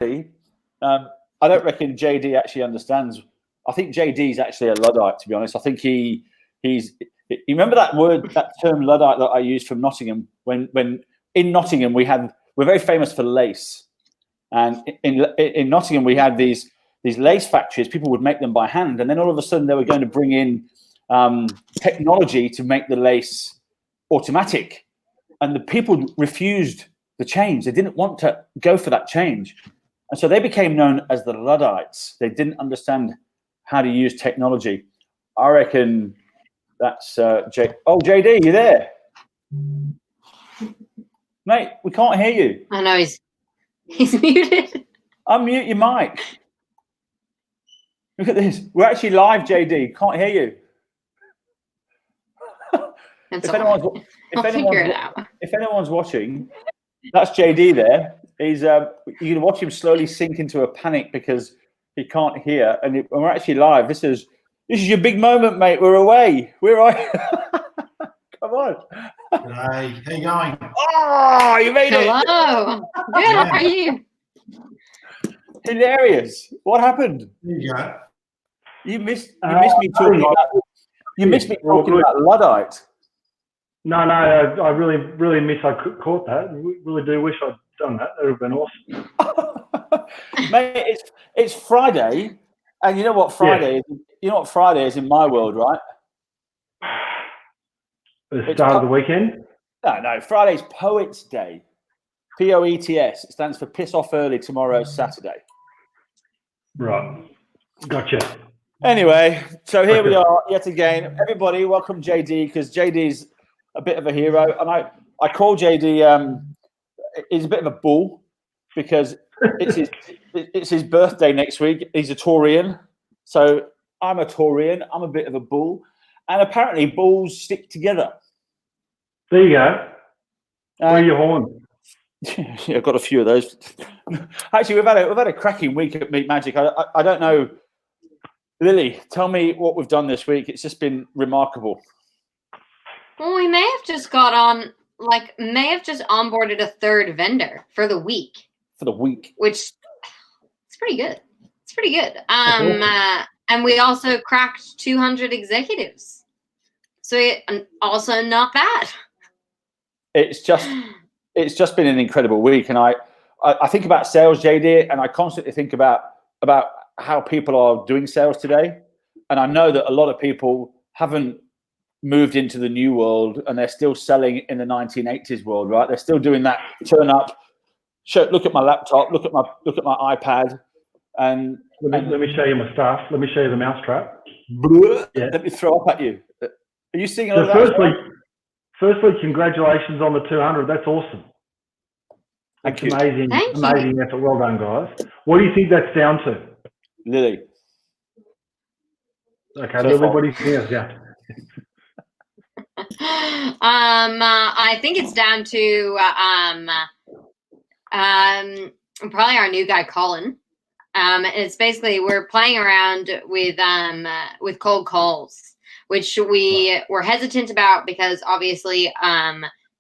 I don't reckon JD actually understands. I think JD is actually a Luddite, to be honest. I think he's. You remember that word, that term Luddite that I used from Nottingham? When in Nottingham we're very famous for lace, and in Nottingham we had these lace factories. People would make them by hand, and then all of a sudden they were going to bring in technology to make the lace automatic, and the people refused the change. They didn't want to go for that change. And so they became known as the Luddites. They didn't understand how to use technology. I reckon that's JD, you there? Mate, we can't hear you. I know he's muted. Unmute your mic. Look at this. We're actually live, JD. Can't hear you. If anyone's watching, that's JD there. He's you can watch him slowly sink into a panic because he can't hear, and we're actually live. This is your big moment, mate. We're away. We're on. Come on. Hey, how you going? Oh, you made it. Hello. Good. How are you? Hilarious. What happened? There you go. You missed me talking about Luddite. No, I really miss I caught that. Really do wish I'd done that. That would have been awesome. Mate, it's Friday, and you know what Friday is? You know what Friday is in my world, right? The start of the weekend? No. Friday's Poets' Day. POETS. It stands for Piss Off Early Tomorrow's Saturday. Right. Gotcha. Anyway, so here we are yet again. Everybody, welcome JD, because JD's a bit of a hero, and I call JD. He's a bit of a bull because it's his birthday next week. He's a Taurian, so I'm a Taurian. I'm a bit of a bull, and apparently bulls stick together. There you go. Where are your horns? Yeah, I've got a few of those. Actually, we've had a cracking week at Meat Magic. I don't know, Lily. Tell me what we've done this week. It's just been remarkable. Well, we may have just onboarded a third vendor for the week. Which it's pretty good. It's pretty good. And we also cracked 200 executives. So also not bad. It's just been an incredible week, and I think about sales, JD, and I constantly think about how people are doing sales today, and I know that a lot of people haven't moved into the new world, and they're still selling in the 1980s world, right? They're still doing that turn up, look at my laptop, look at my iPad, and let me show you my stuff. Let me show you the mousetrap. Yeah. Let me throw up at you. Are you seeing all that? Firstly, congratulations on the 200. That's awesome. That's amazing. Amazing effort. Well done, guys. What do you think that's down to? Lily. Okay, Lily, what do you think? Yeah. I think it's down to probably our new guy Colin. And it's basically we're playing around with cold calls, which we were hesitant about because obviously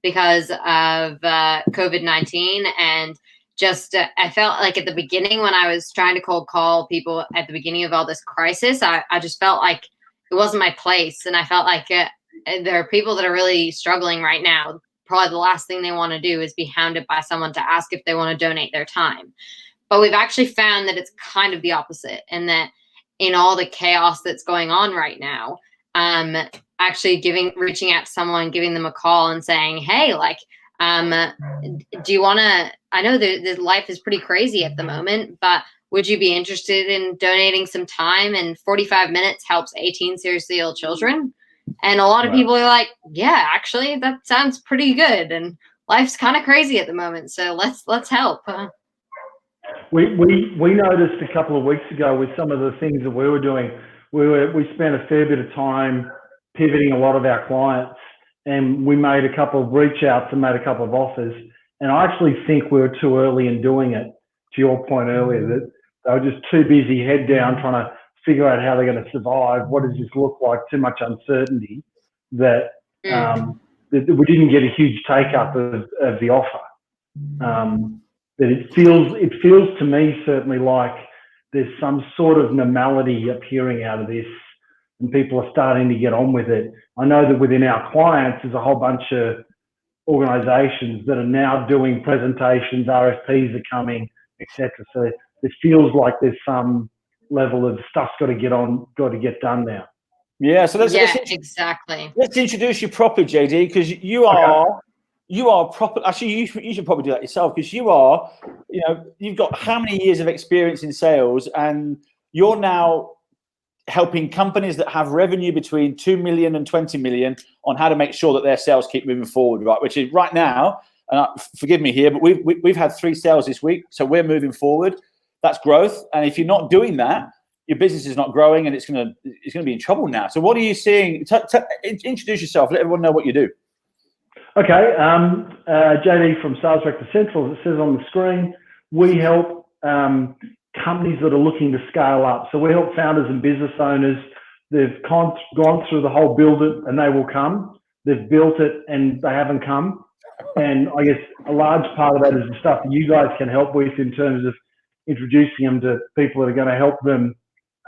because of COVID-19, and just I felt like at the beginning when I was trying to cold call people at the beginning of all this crisis, I just felt like it wasn't my place, and I felt like there are people that are really struggling right now. Probably the last thing they want to do is be hounded by someone to ask if they want to donate their time. But we've actually found that it's kind of the opposite, and that in all the chaos that's going on right now, actually reaching out to someone, giving them a call and saying, hey, like, do you want to, I know that life is pretty crazy at the moment, but would you be interested in donating some time? And 45 minutes helps 18 seriously ill children. And a lot of people are like, yeah, actually, that sounds pretty good. And life's kind of crazy at the moment. So let's help. We noticed a couple of weeks ago with some of the things that we were doing, we spent a fair bit of time pivoting a lot of our clients, and we made a couple of reach outs and made a couple of offers. And I actually think we were too early in doing it, to your point earlier, that they were just too busy head down trying to figure out how they're going to survive. What does this look like? Too much uncertainty that we didn't get a huge take up of the offer. that it feels to me certainly like there's some sort of normality appearing out of this, and people are starting to get on with it. I know that within our clients, there's a whole bunch of organisations that are now doing presentations, RFPs are coming, etc. So it feels like there's some level of stuff's got to get done now. Yeah, so exactly. Let's introduce you properly, JD, because you are proper. Actually, you should probably do that yourself, because you've got how many years of experience in sales, and you're now helping companies that have revenue between 2 million and 20 million on how to make sure that their sales keep moving forward, right? Which is right now, and forgive me here, but we've had 3 sales this week, so we're moving forward. That's growth, and if you're not doing that, your business is not growing, and it's gonna be in trouble now. So what are you seeing? Introduce yourself. Let everyone know what you do. Okay, JD from Sales Director Central. As it says on the screen, we help companies that are looking to scale up. So we help founders and business owners. They've gone through the whole build it and they will come. They've built it and they haven't come. And I guess a large part of that is the stuff that you guys can help with in terms of introducing them to people that are going to help them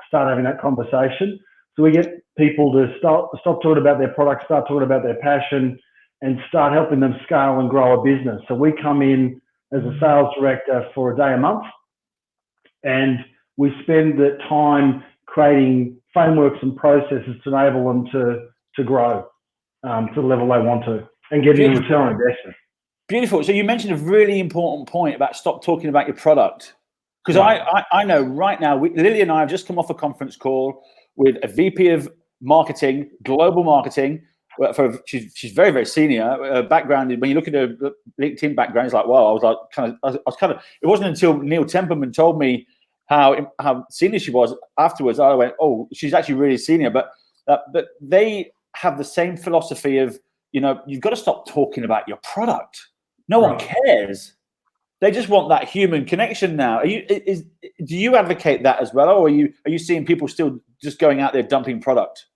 start having that conversation. So we get people to stop talking about their product, start talking about their passion, and start helping them scale and grow a business. So we come in as a sales director for a day a month, and we spend the time creating frameworks and processes to enable them to grow to the level they want to and get in return on investment. Beautiful. So you mentioned a really important point about stop talking about your product. Because I know right now, Lily and I have just come off a conference call with a VP of marketing, global marketing. She's very, very senior. Background, when you look at her LinkedIn background, it's like, wow. I was kind of. It wasn't until Neil Temperman told me how senior she was afterwards. I went, oh, she's actually really senior. But they have the same philosophy of, you've got to stop talking about your product. No one cares. They just want that human connection now. Do you advocate that as well, or are you seeing people still just going out there dumping product?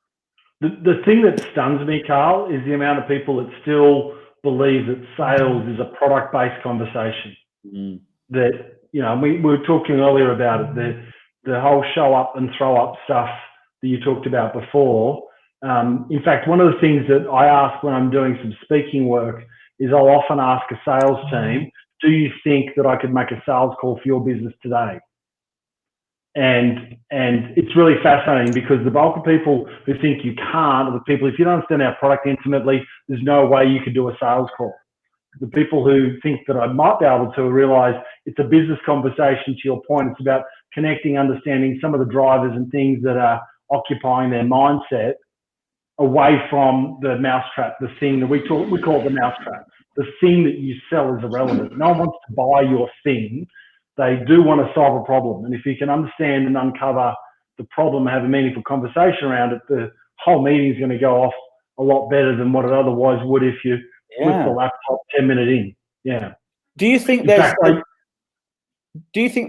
The thing that stuns me, Carl, is the amount of people that still believe that sales is a product-based conversation. That, we were talking earlier about it, the whole show up and throw up stuff that you talked about before. In fact, one of the things that I ask when I'm doing some speaking work is I'll often ask a sales team, do you think that I could make a sales call for your business today? And it's really fascinating, because the bulk of people who think you can't, or the people, if you don't understand our product intimately, there's no way you could do a sales call. The people who think that I might be able to realize it's a business conversation, to your point. It's about connecting, understanding some of the drivers and things that are occupying their mindset away from the mousetrap, the thing that we call it the mousetrap. The thing that you sell is irrelevant. No one wants to buy your thing. They do want to solve a problem. And if you can understand and uncover the problem and have a meaningful conversation around it, the whole meeting is going to go off a lot better than what it otherwise would if you flip the laptop 10 minutes in. Yeah. Do you think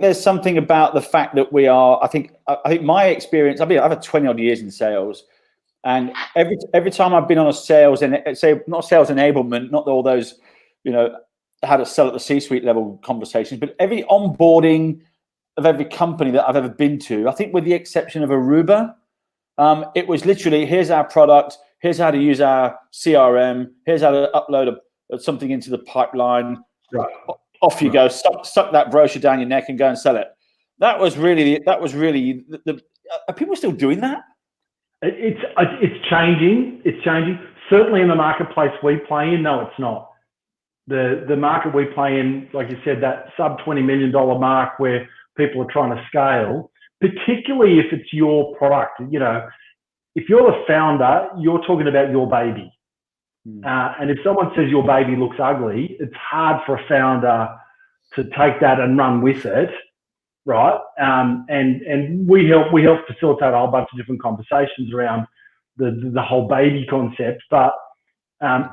there's something about the fact that we are, I think my experience, I've had 20 odd years in sales, and every time I've been on a sales, and say not sales enablement, not all those, how to sell at the C-suite level conversations, but every onboarding of every company that I've ever been to, I think with the exception of Aruba, it was literally, here's our product, here's how to use our CRM, here's how to upload something into the pipeline. Right. Off you go, suck that brochure down your neck and go and sell it. That was really are people still doing that? It's changing. It's changing. Certainly in the marketplace we play in, no, it's not. The market we play in, like you said, that sub $20 million mark where people are trying to scale, particularly if it's your product. If you're the founder, you're talking about your baby. And if someone says your baby looks ugly, it's hard for a founder to take that and run with it, right? And we help facilitate a whole bunch of different conversations around the whole baby concept, but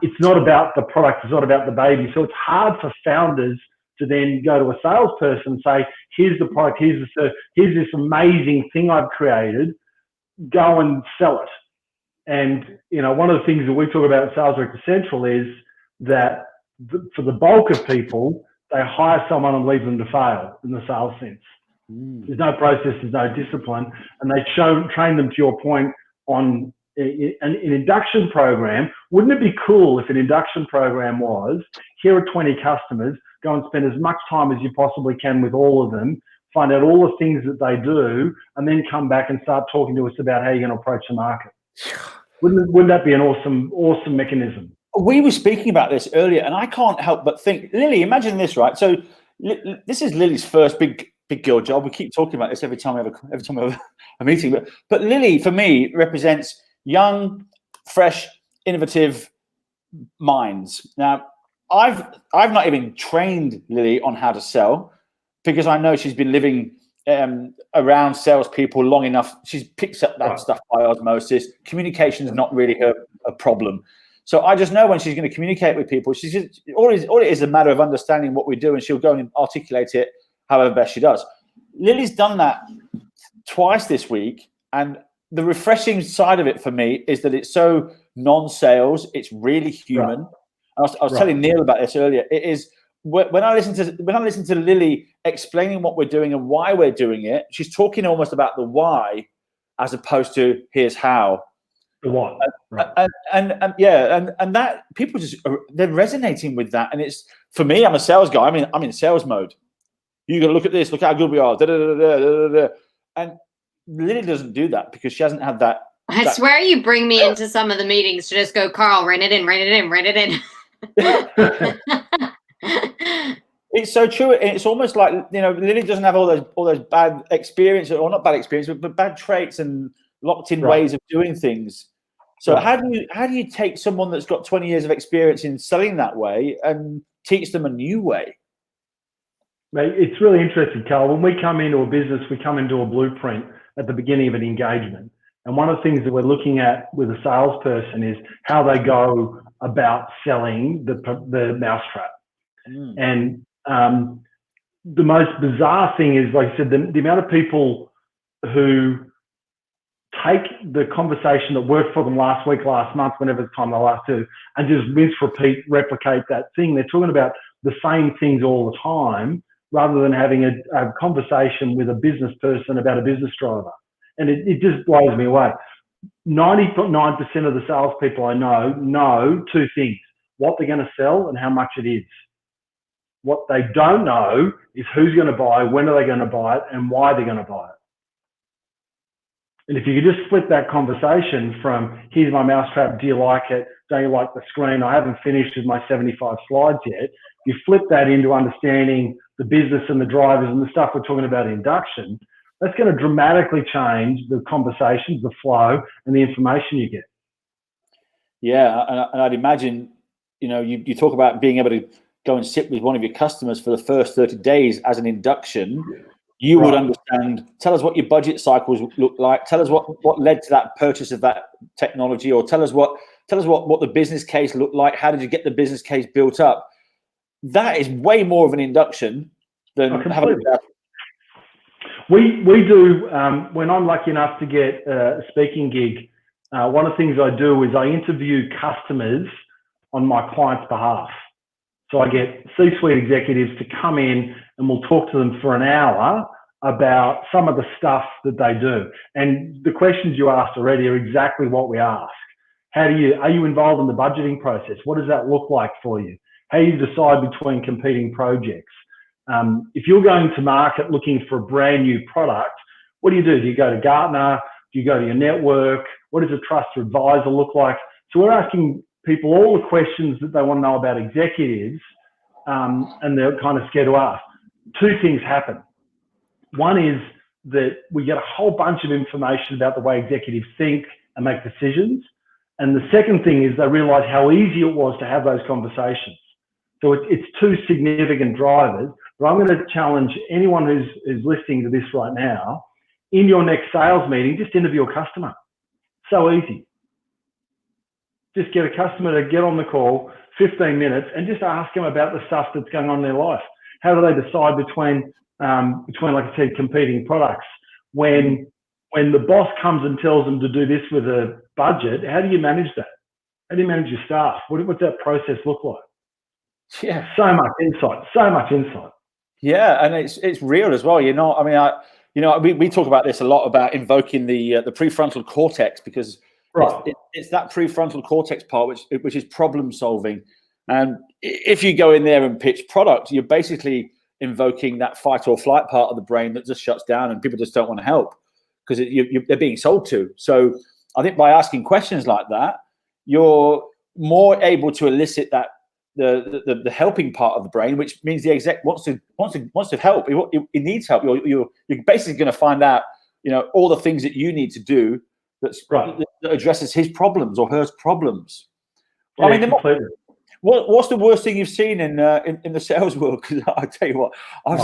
it's not about the product, it's not about the baby. So it's hard for founders to then go to a salesperson and say, here's the product, here's this amazing thing I've created, go and sell it. And, one of the things that we talk about at Sales Director Central is that for the bulk of people, They hire someone and leave them to fail in the sales sense. There's no process, there's no discipline, and they train them, to your point, on an induction program. Wouldn't it be cool if an induction program was, here are 20 customers, go and spend as much time as you possibly can with all of them, find out all the things that they do, and then come back and start talking to us about how you're going to approach the market. Wouldn't that be an awesome mechanism? We were speaking about this earlier, and I can't help but think, Lily, imagine this, right? So this is Lily's first big girl job. We keep talking about this every time we have a meeting. But Lily, for me, represents young, fresh, innovative minds. Now, I've not even trained Lily on how to sell, because I know she's been living around salespeople long enough. She picks up that stuff by osmosis. Communication is not really a problem. So I just know when she's going to communicate with people, she's just, all it is a matter of understanding what we do, and she'll go and articulate it however best she does. Lily's done that twice this week, and the refreshing side of it for me is that it's so non-sales. It's really human. Right. I was telling Neil about this earlier. It is when I listen to Lily explaining what we're doing and why we're doing it, she's talking almost about the why as opposed to here's how. The what? And that people they're resonating with that. And it's, for me, I'm a sales guy. I'm in sales mode. You got to look at this. Look how good we are. Da, da, da, da, da, da. And Lily doesn't do that because she hasn't had that. I swear you bring me into some of the meetings to just go, Carl, write it in. It's so true. It's almost like, Lily doesn't have all those bad experiences, or not bad experiences, but bad traits and locked in ways of doing things. So how do you take someone that's got 20 years of experience in selling that way and teach them a new way? Mate, it's really interesting, Carl. When we come into a business, we come into a blueprint at the beginning of an engagement. And one of the things that we're looking at with a salesperson is how they go about selling the mousetrap. And the most bizarre thing is, like I said, the amount of people who take the conversation that worked for them last week, last month, whenever the time they last do, and just rinse, repeat, replicate that thing. They're talking about the same things all the time, rather than having a conversation with a business person about a business driver. And it just blows me away. 99% of the salespeople I know two things: what they're going to sell and how much it is. What they don't know is who's going to buy, when are they going to buy it, and why they're going to buy it. And if you could just flip that conversation from, here's my mousetrap, do you like it? Don't you like the screen? I haven't finished with my 75 slides yet. You flip that into understanding the business and the drivers and the stuff we're talking about in induction. That's going to dramatically change the conversations, the flow, and the information you get. Yeah, and I'd imagine, you talk about being able to go and sit with one of your customers for the first 30 days as an induction. You would understand. Tell us what your budget cycles look like. Tell us what led to that purchase of that technology, or tell us what the business case looked like. How did you get the business case built up? That is way more of an induction than having. We do, when I'm lucky enough to get a speaking gig, one of the things I do is I interview customers on my client's behalf. So I get C-suite executives to come in and we'll talk to them for an hour about some of the stuff that they do. And the questions you asked already are exactly what we ask. Are you involved in the budgeting process? What does that look like for you? How do you decide between competing projects? If you're going to market looking for a brand new product, what do? Do you go to Gartner? Do you go to your network? What does a trusted advisor look like? So we're asking people all the questions that they want to know about executives, and they're kind of scared to ask. Two things happen. One is that we get a whole bunch of information about the way executives think and make decisions. And the second thing is they realize how easy it was to have those conversations. So it's two significant drivers. But I'm going to challenge anyone who's listening to this right now, in your next sales meeting, just interview a customer. So easy. Just get a customer to get on the call, 15 minutes, and just ask them about the stuff that's going on in their life. How do they decide between like I said, competing products? When the boss comes and tells them to do this with a budget, how do you manage that? How do you manage your staff? What's that process look like? Yeah. So much insight. So much insight. Yeah, and it's real as well. We talk about this a lot about invoking the prefrontal cortex, because Right. it's that prefrontal cortex part which is problem solving. And if you go in there and pitch product, you're basically invoking that fight or flight part of the brain that just shuts down, and people just don't want to help because they're being sold to. So I think by asking questions like that, you're more able to elicit that the helping part of the brain, which means the exec wants to help. He needs help. You're basically going to find out, all the things that you need to do that addresses his problems or her problems. Yeah, I mean, completely. What's the worst thing you've seen in the sales world? Because I tell you what, I've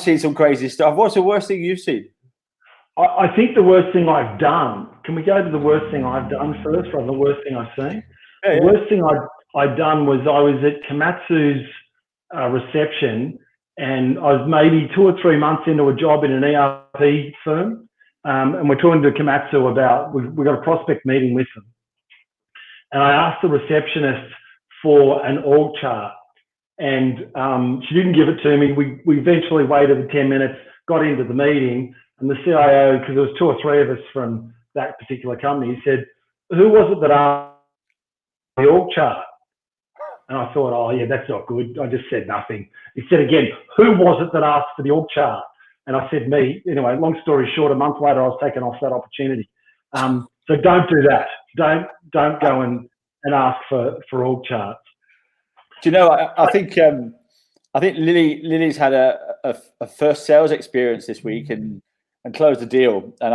seen some crazy stuff. What's the worst thing you've seen? I think the worst thing I've done. Can we go to the worst thing I've done first, rather than the worst thing I've seen? Yeah, the worst thing I'd done was I was at Komatsu's reception, and I was maybe 2 or 3 months into a job in an ERP firm, and we're talking to Komatsu about we've got a prospect meeting with them, and I asked the receptionist for an org chart, and she didn't give it to me. We eventually waited the 10 minutes, got into the meeting, and the CIO, because there was 2 or 3 of us from that particular company, he said, "Who was it that asked the org chart?" And I thought, oh yeah, that's not good. I just said nothing. He said again, "Who was it that asked for the org chart?" And I said, "Me." Anyway, long story short, a month later, I was taken off that opportunity. So don't do that. Don't go and ask for org charts. Do you know? I think Lily's had a first sales experience this week and closed a deal, and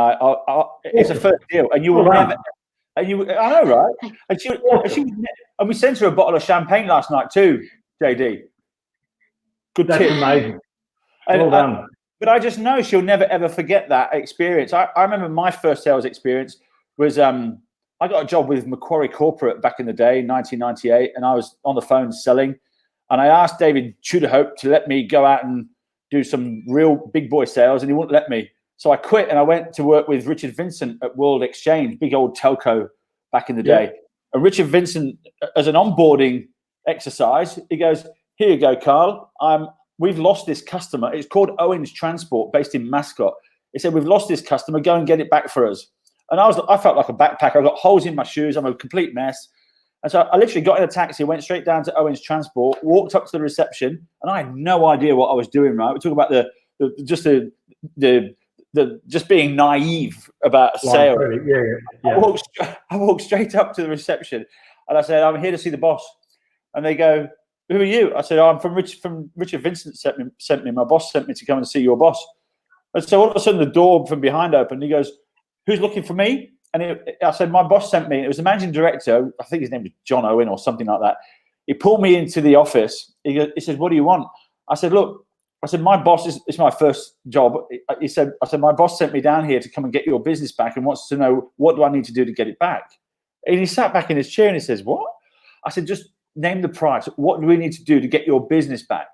it's a first deal, and you will never. And I know, right? And we sent her a bottle of champagne last night too, JD. Good That's tip. amazing. Well done. But I just know she'll never ever forget that experience. I remember my first sales experience was I got a job with Macquarie Corporate back in the day, 1998, and I was on the phone selling. And I asked David Tudorhope to let me go out and do some real big boy sales, and he wouldn't let me. So I quit and I went to work with Richard Vincent at World Exchange, big old telco back in the day. And Richard Vincent, as an onboarding exercise, he goes, "Here you go, Carl. We've lost this customer. It's called Owens Transport, based in Mascot." He said, "We've lost this customer. Go and get it back for us." And I felt like a backpacker. I've got holes in my shoes. I'm a complete mess. And so I literally got in a taxi, went straight down to Owens Transport, walked up to the reception, and I had no idea what I was doing. Right? We're talking about just being naive about a sale. Yeah. I walked straight up to the reception, and I said, "I'm here to see the boss." And they go, "Who are you?" I said, "I'm from Richard Vincent sent me. My boss sent me to come and see your boss." And so all of a sudden, the door from behind opened. He goes, "Who's looking for me?" And I said, "My boss sent me." It was the managing director. I think his name was John Owen or something like that. He pulled me into the office. He said, "What do you want?" I said, "Look," I said, "my boss is my first job." I said, "My boss sent me down here to come and get your business back and wants to know what do I need to do to get it back." And he sat back in his chair and he says, "What?" I said, "Just name the price. What do we need to do to get your business back?"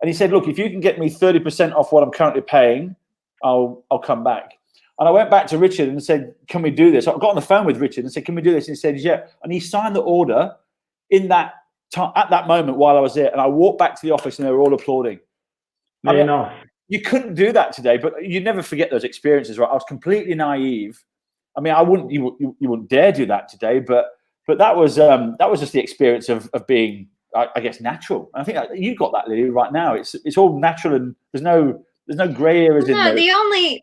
And he said, "Look, if you can get me 30% off what I'm currently paying, I'll come back." And I went back to Richard and said, "Can we do this?" I got on the phone with Richard and said, "Can we do this?" And he said, "Yeah." And he signed the order in that time, at that moment while I was there. And I walked back to the office and they were all applauding. Nice. You couldn't do that today, but you never forget those experiences, right? I was completely naive. I mean, you wouldn't dare do that today, but that was just the experience of being, I guess, natural. And I think you got that, Lily, right now. It's all natural and there's no gray areas in there. The only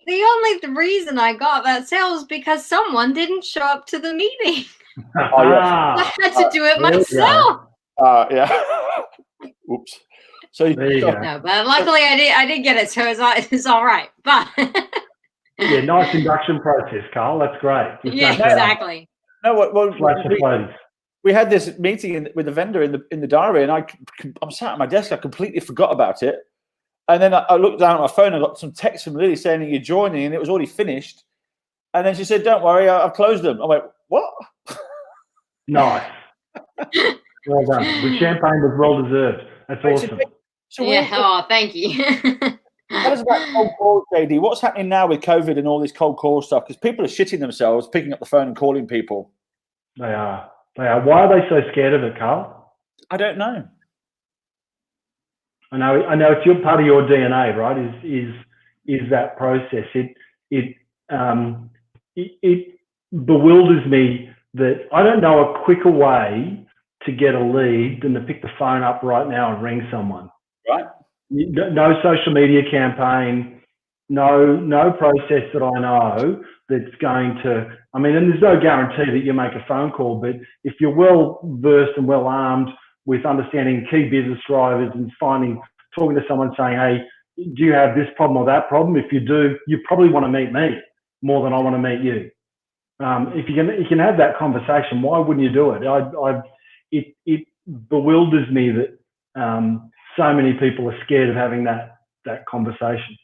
reason I got that sale was because someone didn't show up to the meeting. I had to do it myself. Yeah. Oops. So no, but luckily I did get it, so it's all right. But yeah, nice induction process, Carl. That's great. Yeah, exactly. No, we had this meeting with the vendor in the diary, and I'm sat at my desk. I completely forgot about it. And then I looked down at my phone and got some text from Lily saying that you're joining, and it was already finished. And then she said, "Don't worry, I've closed them." I went, "What?" Nice. Well done. The champagne was well deserved. That's awesome. Thank you. Tell us about cold calls, JD. What's happening now with COVID and all this cold call stuff? Because people are shitting themselves, picking up the phone and calling people. They are. Why are they so scared of it, Carl? I don't know. I know it's part of your DNA, right? Is that process? It bewilders me that I don't know a quicker way to get a lead than to pick the phone up right now and ring someone. Right. No social media campaign, no process that I know that's going to, I mean, and there's no guarantee that you make a phone call, but if you're well versed and well armed with understanding key business drivers and talking to someone saying, hey, do you have this problem or that problem? If you do, you probably want to meet me more than I want to meet you. If you can have that conversation, why wouldn't you do it? It bewilders me that so many people are scared of having that conversation.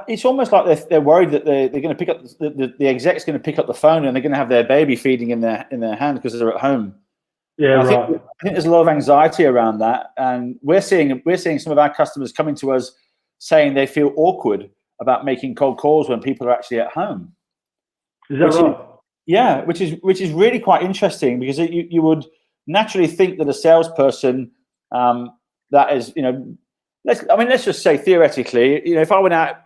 It's almost like they're worried that they're going to pick up the exec's going to pick up the phone and they're going to have their baby feeding in their hand because they're at home. Yeah, I think there's a lot of anxiety around that, and we're seeing some of our customers coming to us saying they feel awkward about making cold calls when people are actually at home. Is that right? Yeah, which is really quite interesting, because you would naturally think that a salesperson that is, let's just say theoretically, if I went out,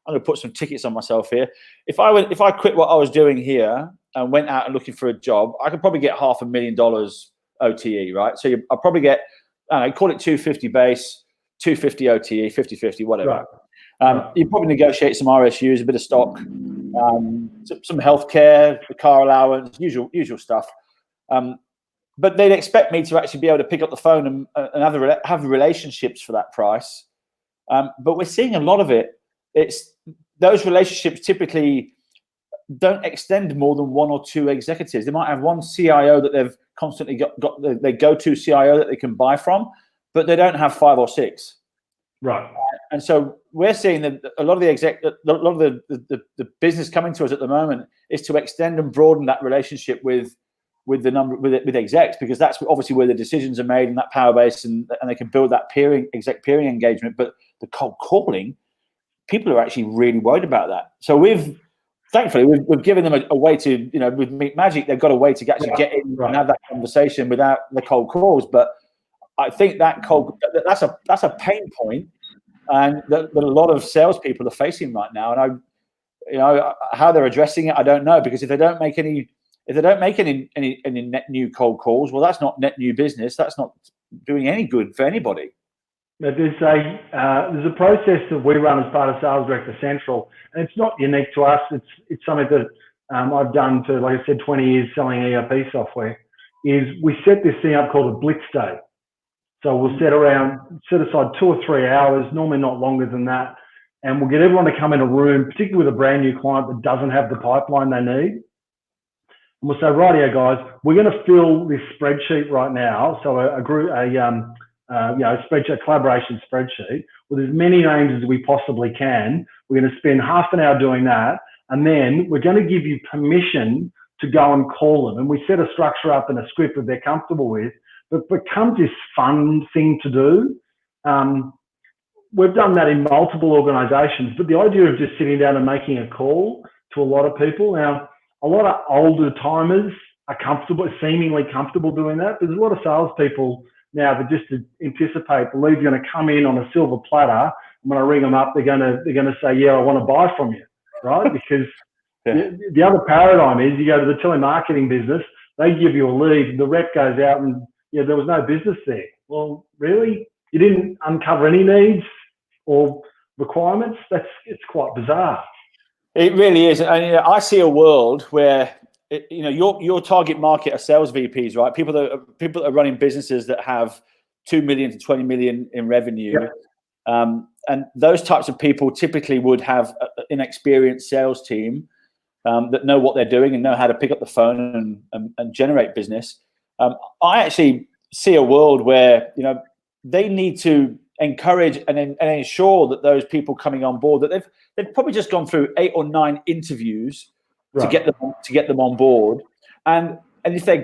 I'm going to put some tickets on myself here. If I quit what I was doing here and went out and looking for a job, I could probably get $500,000 OTE, right? So I'll probably get, call it 250 base, 250 OTE, 50-50, whatever. Right. You probably negotiate some RSUs, a bit of stock, some healthcare, the car allowance, usual stuff. But they'd expect me to actually be able to pick up the phone and have relationships for that price. But we're seeing a lot of it. It's those relationships typically don't extend more than one or two executives. They might have one CIO that they've constantly got their go-to CIO that they can buy from, but they don't have 5 or 6. Right. And so we're seeing that a lot of the business coming to us at the moment is to extend and broaden that relationship with execs, because that's obviously where the decisions are made in that power base, and they can build that exec peering engagement. But the cold calling, people are actually really worried about that. So thankfully we've given them a way to, with Meet Magic, they've got a way to actually get in and have that conversation without the cold calls. But I think that's a pain point, and that a lot of salespeople are facing right now. And how they're addressing it, I don't know, because if they don't make any net new cold calls, well, that's not net new business. That's not doing any good for anybody. But there's a process that we run as part of Sales Director Central, and it's not unique to us. It's something that I've done for, like I said, 20 years selling ERP software. Is we set this thing up called a Blitz day. So we'll set aside 2 or 3 hours, normally not longer than that, and we'll get everyone to come in a room, particularly with a brand new client that doesn't have the pipeline they need. And we'll say, rightio, guys, we're going to fill this spreadsheet right now. So a spreadsheet, collaboration spreadsheet with as many names as we possibly can. We're going to spend half an hour doing that, and then we're going to give you permission to go and call them. And we set a structure up and a script that they're comfortable with, but it becomes this fun thing to do. We've done that in multiple organizations, but the idea of just sitting down and making a call to a lot of people. Now, a lot of older timers are seemingly comfortable doing that. There's a lot of salespeople now that just believe you're going to come in on a silver platter. And when I ring them up, they're going to say, yeah, I want to buy from you, right? Because the other paradigm is you go to the telemarketing business, they give you a lead, and the rep goes out and there was no business there. Well, really? You didn't uncover any needs or requirements? It's quite bizarre. It really is. And I see a world where your target market are sales VPs, right? People that are running businesses that have 2 million to 20 million in revenue. Yeah. And those types of people typically would have an inexperienced sales team that know what they're doing and know how to pick up the phone and generate business. I actually see a world where they need to encourage and ensure that those people coming on board, that they've probably just gone through 8 or 9 interviews to get them on board, and if they're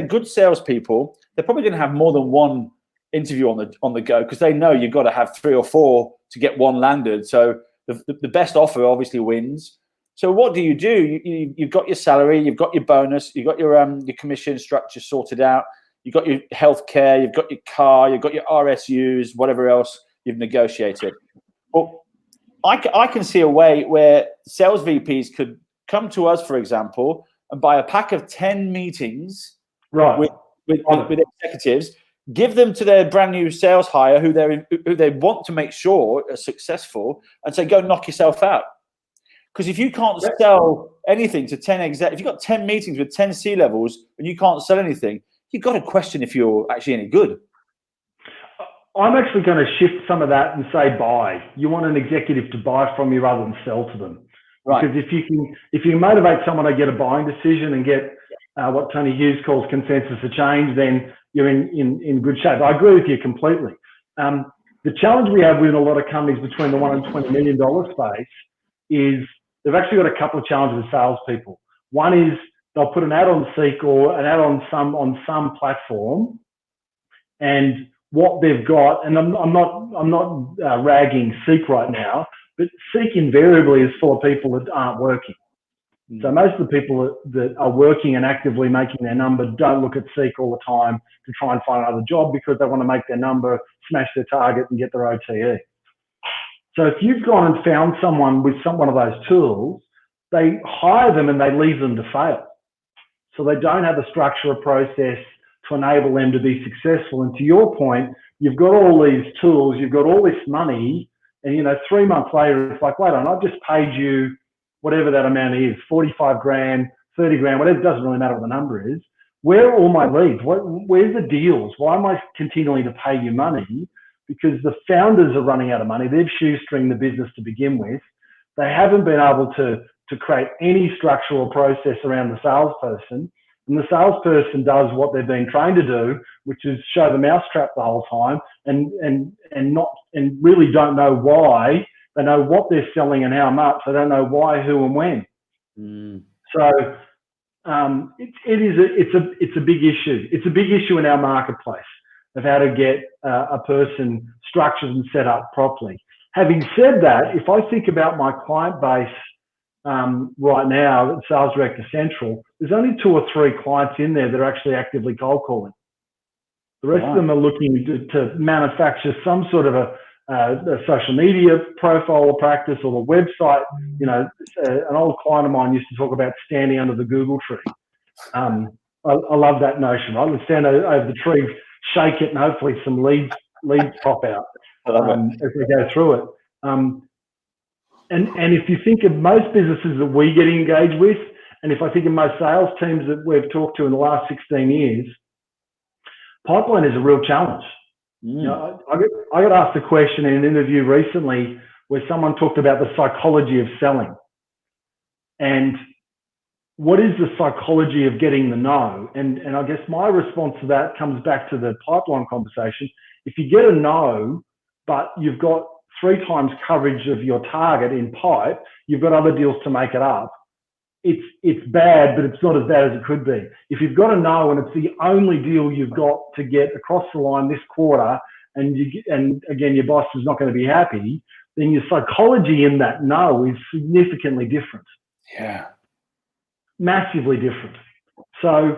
good salespeople, they're probably going to have more than one interview on the go, because they know you've got to have 3 or 4 to get one landed. So the best offer obviously wins. So what do? You've got your salary, you've got your bonus, you've got your commission structure sorted out, you've got your healthcare, you've got your car, you've got your RSUs, whatever else, you've negotiated. Well, I can see a way where sales VPs could come to us, for example, and buy a pack of 10 meetings with executives, give them to their brand new sales hire who they want to make sure are successful, and say, go knock yourself out. Because if you can't sell anything to 10 exec, if you've got 10 meetings with 10 C-levels and you can't sell anything, you've got to question if you're actually any good. I'm actually going to shift some of that and say buy. You want an executive to buy from you rather than sell to them. Right. Because if you motivate someone to get a buying decision and get what Tony Hughes calls consensus of change, then you're in good shape. I agree with you completely. The challenge we have with a lot of companies between the $1 and $20 million space is they've actually got a couple of challenges with salespeople. One is they'll put an ad on Seek or an ad on some platform, and what they've got, and I'm not ragging Seek right now, but Seek invariably is full of people that aren't working. So most of the people that are working and actively making their number don't look at Seek all the time to try and find another job because they want to make their number, smash their target, and get their OTE. So if you've gone and found someone with one of those tools, they hire them and they leave them to fail. So they don't have a structure or process to enable them to be successful. And to your point, you've got all these tools, you've got all this money, and 3 months later, it's like, wait on, I've just paid you whatever that amount is, 45 grand, 30 grand, whatever, it doesn't really matter what the number is. Where are all my leads? Where's the deals? Why am I continuing to pay you money? Because the founders are running out of money. They've shoestringed the business to begin with. They haven't been able to create any structural process around the salesperson. And the salesperson does what they've been trained to do, which is show the mousetrap the whole time and really don't know why. They know what they're selling and how much. They don't know why, who, and when. So it's a big issue. It's a big issue in our marketplace of how to get a person structured and set up properly. Having said that, if I think about my client base right now at Sales Director Central, there's only 2 or 3 clients in there that are actually actively cold calling. The rest of them are looking to manufacture some sort of a social media profile or practice or the website. An old client of mine used to talk about standing under the Google tree. I love that notion, right? Let's stand over the tree, shake it, and hopefully some leads pop out as we go through it. And if you think of most businesses that we get engaged with, and if I think of most sales teams that we've talked to in the last 16 years, pipeline is a real challenge. I got asked a question in an interview recently where someone talked about the psychology of selling. And what is the psychology of getting the no? And I guess my response to that comes back to the pipeline conversation. If you get a no, but you've got 3 times coverage of your target in pipe, you've got other deals to make it up. It's bad, but it's not as bad as it could be. If you've got a no and it's the only deal you've got to get across the line this quarter, and again your boss is not going to be happy, then your psychology in that no is significantly different. Yeah, massively different. So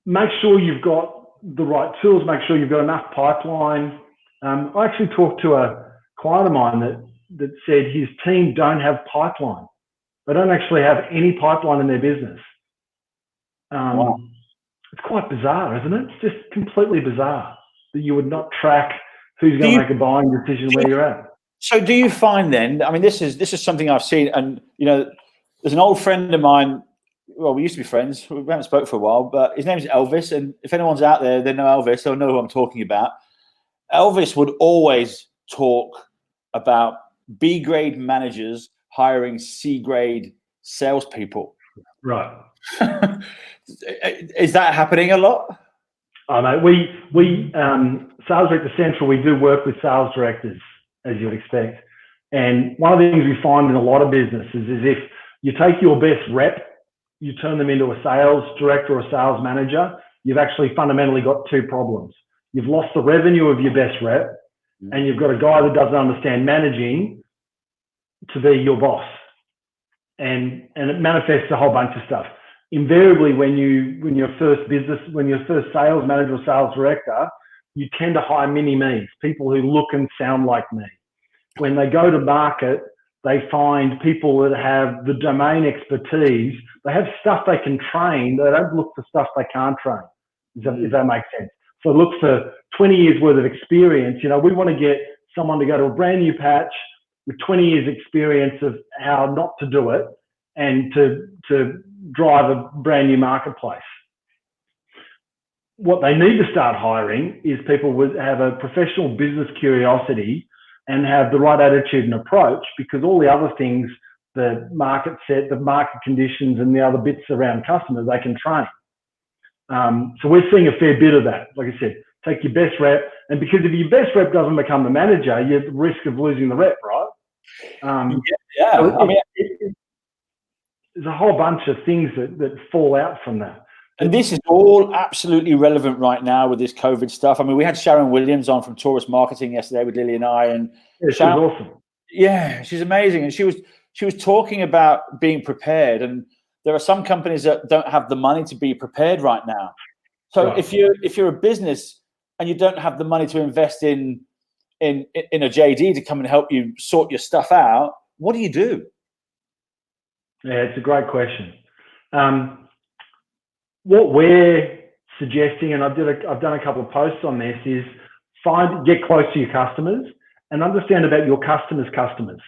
make sure you've got the right tools. Make sure you've got enough pipeline. I actually talked to a client of mine that said his team don't have pipeline. They don't actually have any pipeline in their business. Wow. It's quite bizarre, isn't it? It's just completely bizarre that you would not track who's going to make a buying decision where you're at. So do you find then, I mean, this is something I've seen, and, there's an old friend of mine, well, we used to be friends, we haven't spoken for a while, but his name's Elvis, and if anyone's out there, they know Elvis, they'll know who I'm talking about. Elvis would always talk about B-grade managers hiring C-grade salespeople. Right. Is that happening a lot? Oh, mate, we Sales Director Central, we do work with sales directors, as you'd expect. And one of the things we find in a lot of businesses is if you take your best rep, you turn them into a sales director or a sales manager, you've actually fundamentally got 2 problems. You've lost the revenue of your best rep, and you've got a guy that doesn't understand managing to be your boss. And it manifests a whole bunch of stuff. Invariably, when you're first sales manager or sales director, you tend to hire mini-me's, people who look and sound like me. When they go to market, they find people that have the domain expertise. They have stuff they can train. They don't look for stuff they can't train, if that makes sense. So look for 20 years worth of experience. You know, we want to get someone to go to a brand new patch with 20 years experience of how not to do it and to drive a brand new marketplace. What they need to start hiring is people who have a professional business curiosity and have the right attitude and approach, because all the other things, the market set, the market conditions, and the other bits around customers, they can train. So we're seeing a fair bit of that. Like I said, take your best rep, and because if your best rep doesn't become the manager, you're at risk of losing the rep, right? So I mean, there's a whole bunch of things that fall out from that. And this is all absolutely relevant right now with this COVID stuff. I mean, we had Sharon Williams on from Taurus Marketing yesterday with Lily and I, and she's awesome. Yeah, she's amazing, and she was talking about being prepared. And there are some companies that don't have the money to be prepared right now. So right. if you're a business and you don't have the money to invest in a JD to come and help you sort your stuff out, what do you do? Yeah, it's a great question. What we're suggesting, and I've done a couple of posts on this, is get close to your customers and understand about your customers' customers.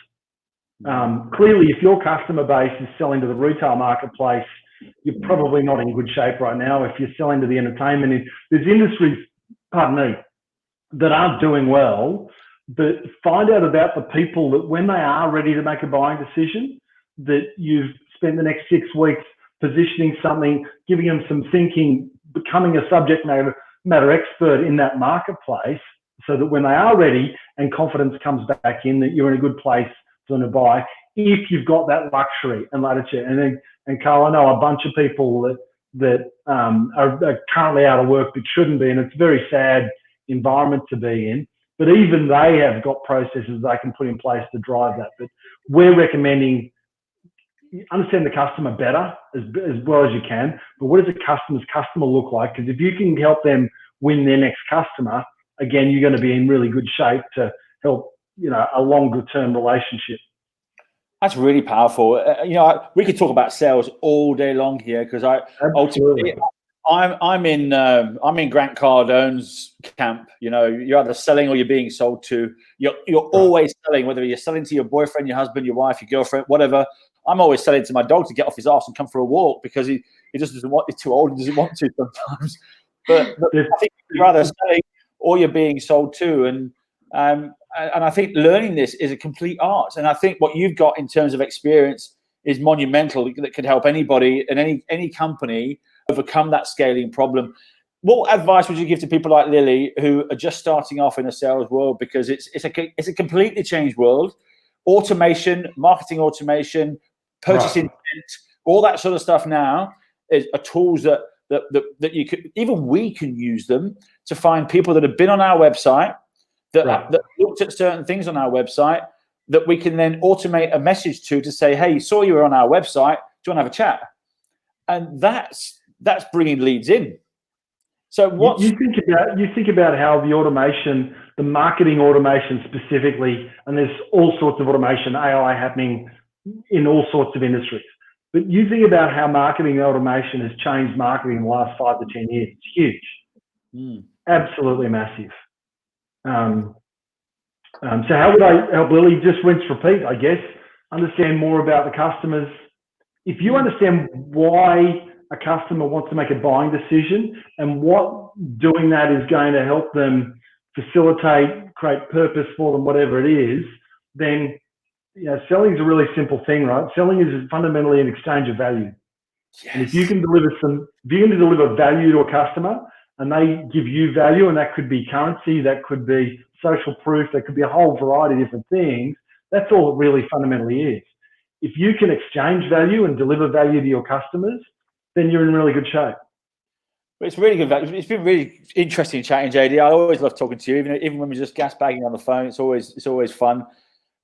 Clearly, if your customer base is selling to the retail marketplace, you're probably not in good shape right now. If you're selling to the entertainment, there's industries, pardon me, that aren't doing well, but find out about the people that when they are ready to make a buying decision, that you've spent the next 6 weeks positioning something, giving them some thinking, becoming a subject matter expert in that marketplace, so that when they are ready and confidence comes back in, that you're in a good place for them to buy, if you've got that luxury and latitude. And Carl, I know a bunch of people that are currently out of work but shouldn't be, and it's a very sad environment to be in. But even they have got processes they can put in place to drive that. But we're recommending understand the customer better as well as you can. But what does a customer's customer look like? Because if you can help them win their next customer, again, you're going to be in really good shape to help, a longer term relationship. That's really powerful. We could talk about sales all day long here, because ultimately I'm in Grant Cardone's camp. You're either selling or you're being sold to. You're always selling, whether you're selling to your boyfriend, your husband, your wife, your girlfriend, whatever. I'm always selling to my dog to get off his ass and come for a walk, because he just doesn't want. He's too old. He doesn't want to sometimes. But I think you're either selling or you're being sold to, and I think learning this is a complete art. And I think what you've got in terms of experience is monumental. That could help anybody and any company overcome that scaling problem. What advice would you give to people like Lily who are just starting off in the sales world? Because it's a completely changed world. Automation, marketing automation, purchasing, all that sort of stuff now are tools that you could, even we can use them to find people that have been on our website, that looked at certain things on our website, that we can then automate a message to say, hey, saw you were on our website, do you want to have a chat? And that's bringing leads in. So what you think about how the automation, the marketing automation specifically, and there's all sorts of automation, AI happening in all sorts of industries. But you think about how marketing automation has changed marketing in the last 5 to 10 years. It's huge, absolutely massive. So how would I help Lily? Just rinse, repeat, I guess. Understand more about the customers. If you understand why a customer wants to make a buying decision and what doing that is going to help them facilitate, create purpose for them, whatever it is, then selling is a really simple thing, right? Selling is fundamentally an exchange of value. Yes. And if you can deliver value to a customer and they give you value, and that could be currency, that could be social proof, that could be a whole variety of different things, that's all it really fundamentally is. If you can exchange value and deliver value to your customers, then you're in really good shape. It's really good. It's been really interesting chatting, JD. I always love talking to you, even when we're just gas bagging on the phone. It's always fun.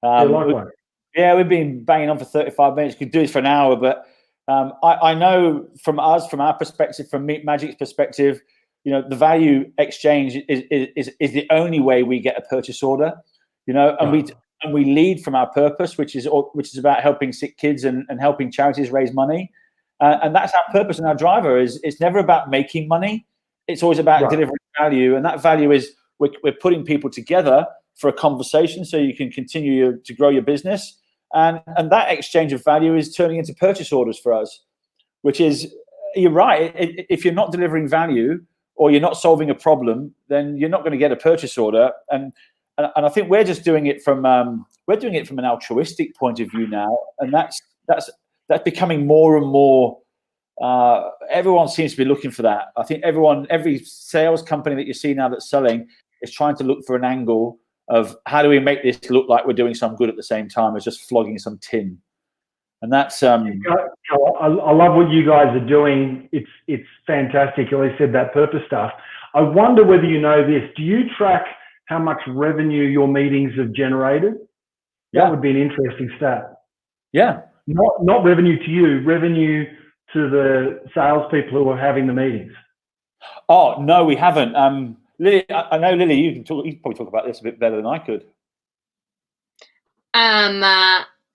We've been banging on for 35 minutes. Could do this for an hour, but I know from our perspective, from Meet Magic's perspective, the value exchange is the only way we get a purchase order, and we lead from our purpose, which is about helping sick kids and helping charities raise money. And that's our purpose and our driver. It's never about making money. It's always about delivering value. And that value is we're putting people together for a conversation so you can continue to grow your business. And that exchange of value is turning into purchase orders for us, which is, you're right. If you're not delivering value or you're not solving a problem, then you're not going to get a purchase order. And I think we're just doing it from an altruistic point of view now. And that's becoming more and more. Everyone seems to be looking for that. I think every sales company that you see now that's selling is trying to look for an angle of how do we make this look like we're doing some good at the same time as just flogging some tin. And that's I love what you guys are doing. It's fantastic. You always said that purpose stuff. I wonder whether you know this. Do you track how much revenue your meetings have generated? Yeah. That would be an interesting stat. Yeah. Not revenue to you, revenue to the salespeople who are having the meetings. Oh no, we haven't. Lily, I know Lily. You can probably talk about this a bit better than I could.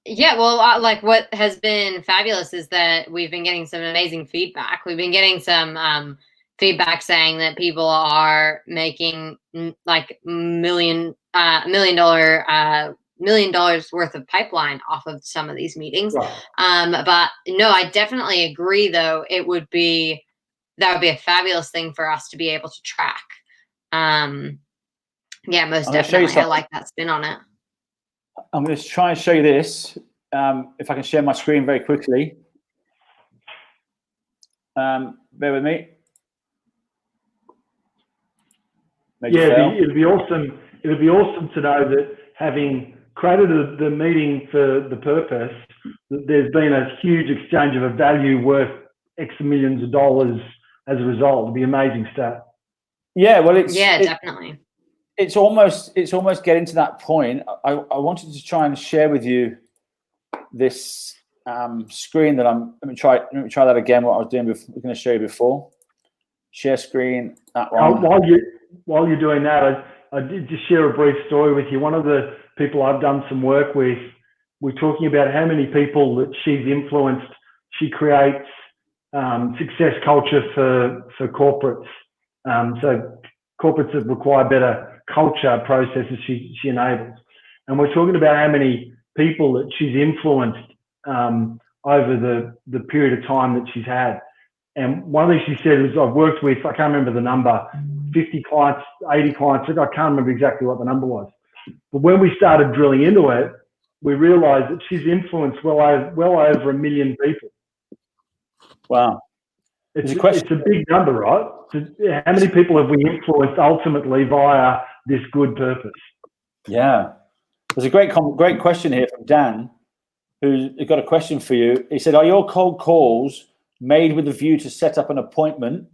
Yeah. Well, like what has been fabulous is that we've been getting some amazing feedback. We've been getting some feedback saying that people are making like $1 million worth of pipeline off of some of these meetings. Right. But no, I definitely agree though. That would be a fabulous thing for us to be able to track. Yeah, most definitely. I like that spin on it. I'm going to try and show you this. If I can share my screen very quickly. Bear with me. It'd be awesome. It would be awesome to know that having created the meeting for the purpose, that there's been a huge exchange of a value worth X millions of dollars as a result. It'd be amazing stat. Yeah, well, definitely. It's almost getting to that point. I wanted to try and share with you this screen that let me try that again. What I was doing before, I was going to show you before. Share screen. That one. While you're doing that, I did just share a brief story with you. One of the people I've done some work with, we're talking about how many people that she's influenced. She creates success culture for corporates. So corporates that require better culture processes she enables. And we're talking about how many people that she's influenced over the period of time that she's had. And one of the things she said is, I've worked with, I can't remember the number, 50 clients, 80 clients, I can't remember exactly what the number was. But when we started drilling into it, we realized that she's influenced well over 1 million people. Wow. It's a big number, right? How many people have we influenced ultimately via this good purpose? Yeah. There's a great question here from Dan, who's got a question for you. He said, are your cold calls made with a view to set up an appointment,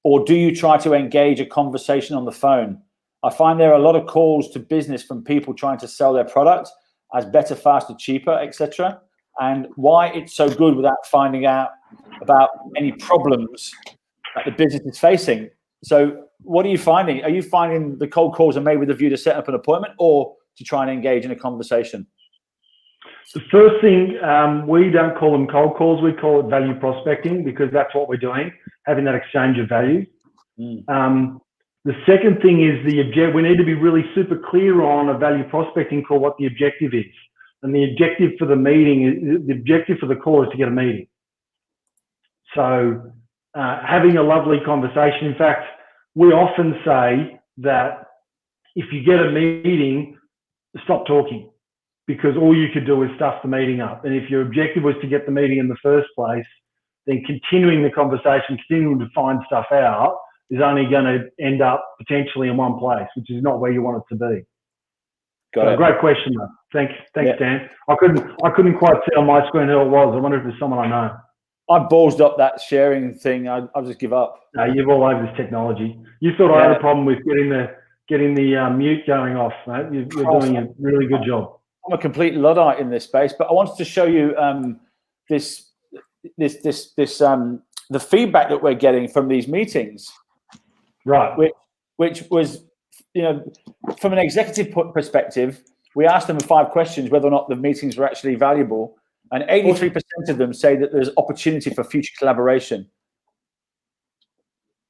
or do you try to engage a conversation on the phone? I find there are a lot of calls to business from people trying to sell their product as better, faster, cheaper, etc. And why it's so good without finding out about any problems that the business is facing. So what are you finding? Are you finding the cold calls are made with a view to set up an appointment or to try and engage in a conversation? The first thing, we don't call them cold calls. We call it value prospecting, because that's what we're doing, having that exchange of value. The second thing is we need to be really super clear on a value prospecting call, what the objective is. And the objective for the call is to get a meeting. So having a lovely conversation. In fact, we often say that if you get a meeting, stop talking, because all you could do is stuff the meeting up. And if your objective was to get the meeting in the first place, then continuing the conversation, continuing to find stuff out is only going to end up potentially in one place, which is not where you want it to be. Got it. Great question, though. Thanks, Dan. I couldn't quite see on my screen who it was. I wonder if there's someone I know. I ballsed up that sharing thing. I'll just give up. No, you're all over this technology. You thought I had a problem with getting the mute going off, mate. You're doing a really good job. I'm a complete Luddite in this space, but I wanted to show you the feedback that we're getting from these meetings. Right. which was, from an executive perspective, we asked them 5 questions whether or not the meetings were actually valuable, and 83% of them say that there's opportunity for future collaboration.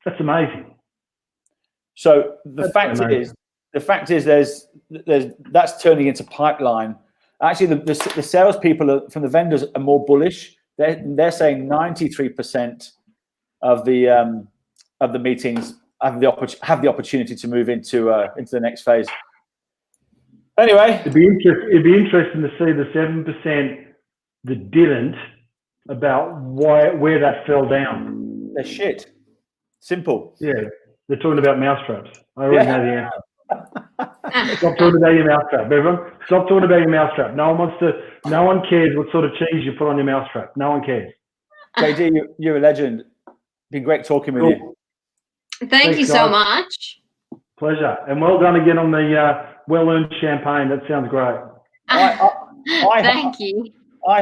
That's amazing. So the fact is that's turning into pipeline. Actually, the salespeople from the vendors are more bullish. They're saying 93% of the meetings have the opportunity to move into the next phase. Anyway, it'd be interesting to see the 7% that didn't, about where that fell down. They're shit. Simple. Yeah, they're talking about mousetraps. I already know the answer. Stop talking about your mousetrap, everyone. Stop talking about your mousetrap. No one cares what sort of cheese you put on your mousetrap. No one cares. JD, you're a legend. Been great talking with you. Thanks, you so much. Pleasure, and well done again on the well-earned champagne. That sounds great. Thank you. I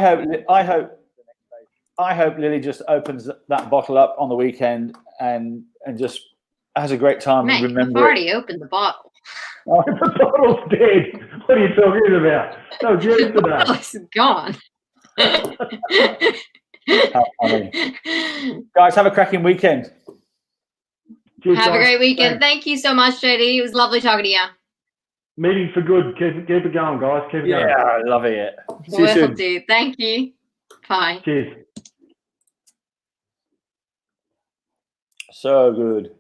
hope Lily just opens that bottle up on the weekend and just has a great time. Mate, and I've already opened the bottle. Oh, the bottle's dead. What are you talking about? That was yesterday. It's gone. How funny. Guys, have a cracking weekend. Cheers, have guys. a great weekend. Thanks. Thank you so much, JD. It was lovely talking to you. Meeting for good. Keep it going, guys. Keep it going. Yeah, I love it. See you Will soon. do. Thank you. Bye. Cheers. So good.